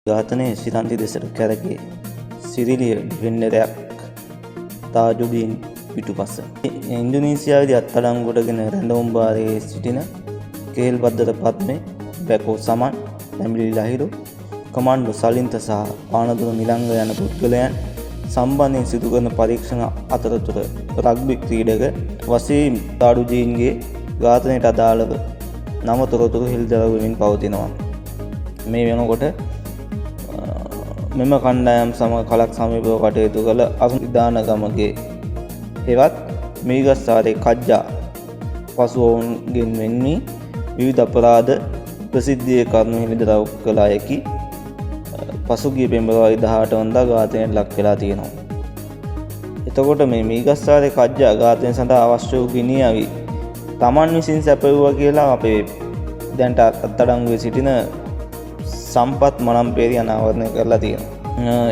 ඝාතනයේ සිරන්ති දෙසට කැරකේ සිරිලිය ඩිෆෙන්ඩරයක් තාජුඩීන් පිටුපස. ඉන්දුනීසියාවේදී අත්අඩංගුවටගෙන රැඳවුම් භාරයේ සිටින කේල් බද්දර පද්මේ බැකෝ සමන් පැමිලි ලහිරු කමාන්ඩෝ සලින්ත සහ පානදුර නිලංග යන පුද්ගලයන් සම්බන්ධයෙන් සිදු කරන පරීක්ෂණ අතරතුර රග්බි ක්‍රීඩක වසීම් තාඩුජීන්ගේ ඝාතනයට අදාළව නව තොරතුරු හෙළිදරව් වෙමින් පවතිනවා. මේ වෙනකොට මෙම කණ්ඩායම් සමග කලක් සමීපව කටයුතු කළ අගනිදානගමගේ හෙවත් මීගස්සාරේ කජ්ජා පසු ඔවුන්ගෙන් වෙන්වී විවිධ අපරාධ ප්‍රසිද්ධියේ කරුණු හෙළිදරව් කළ අයකි පසුගිය පෙබරවාරි 18 වනදා ඝාතනයට ලක් වෙලා තියෙනවා. එතකොට මේ මීගස්සාරේ කජ්ජා ඝාතනය සඳහා අවශ්‍ය වූ ගිනි අවි තමන් විසින් සැපයුවා කියලා අපේ දැන්ට අත්අඩංගුවේ සිටින සම්පත් මනම්පේරි අනාවරණය කරලා තියෙනවා.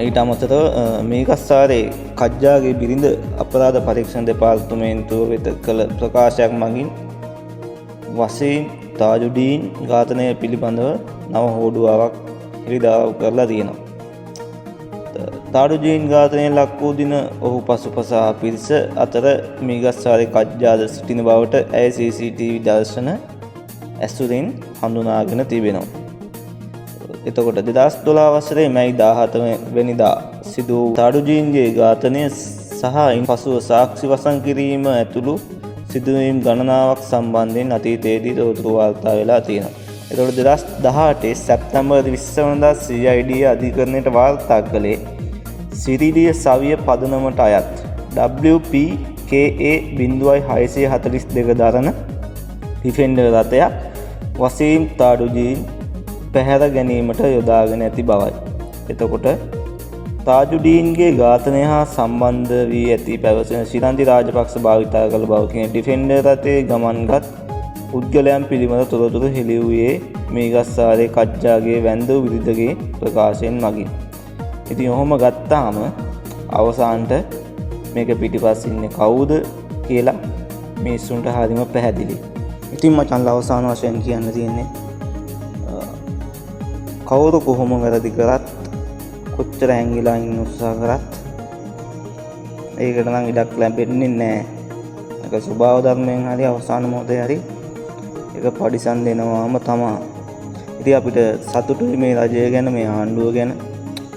ඊට අමතරව මීගස්සාරේ කජ්ජාගේ බිරිඳ අපරාධ පරීක්ෂණ දෙපාර්තමේන්තුව වෙත කළ ප්‍රකාශයක් මගින් වසීම් තාජුඩීන් ඝාතනය පිළිබඳව නව හෝඩුවාවක් හෙළිදරව් කරලා තියෙනවා. තාඩුජීන් ඝාතනයෙන් ලක් වූ දින ඔහු පසුපසා පිරිස අතර මීගස්සාරේ කජ්ජාද සිටින බවට ඇය CCTV දර්ශන ඇසුරින් හඳුනාගෙන තිබෙනවා. එතකොට 2012 වසරේ මැයි 17 වෙනිදා සිදු වූ තාඩුජීන්ගේ ඝාතනය සහ ඉන් පසුව සාක්ෂි වසන් කිරීම ඇතුළු සිදුවීම් ගණනාවක් සම්බන්ධයෙන් අතීතයේදී තොරතුරු වාර්තා වෙලා තියෙනවා. එතකොට 2018 සැප්තැම්බර් 20 වෙනිදා CID අධිකරණයට වාර්තා කළේ සිරිලිය සවිය පදනමට අයත් WPKA 0642 දරන ඩිෆෙන්ඩර් රථයක් වසීම් තාඩුජීන් පැහැර ගැනීමට යොදාගෙන ඇති බවයි. එතකොට තාජුඩීන්ගේ ඝාතනය හා සම්බන්ධ වී ඇති පැවසෙන ශිරන්ති රාජපක්ෂ භාවිතා කළ බවකින් ඩිෆෙන්ඩර් රථයේ ගමන්ගත් පුද්ගලයන් පිළිබඳ තොරතුරු හෙළි වූයේ මීගස්සාරේ කජ්ජාගේ වැන්දු විරුද්ධගේ ප්‍රකාශයෙන් මගින්. ඉතින් ඔහොම ගත්තාම අවසානට මේක පිටිපස්ස ඉන්නේ කවුද කියලා මිනිස්සුන්ට හරිම පැහැදිලි. ඉතින් මචං අවසාන වශයෙන් කියන්න තියෙන්නේ කවුරු කොහොම වැරදි කරත් කොච්චර හැංගිලා ඉන්න උත්සාහ කරත් ඒකට නම් ඉඩක් ලැබෙන්නේ නැහැ. ඒක ස්වභාව ධර්මයෙන් හරි අවසාන මොහොතේ හරි ඒක පරිසම් දෙනවාම තමයි. ඉතින් අපිට සතුටුයි මේ රජය ගැන, මේ ආණ්ඩුව ගැන.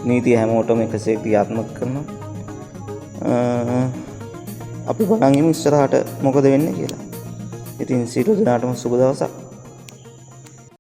නීතිය හැමෝටම එකසේ ක්‍රියාත්මක කරනවා. අපි බලන් ඉමු ඉස්සරහට මොකද වෙන්නේ කියලා. ඉතින් සියලු දෙනාටම සුබ දවසක්.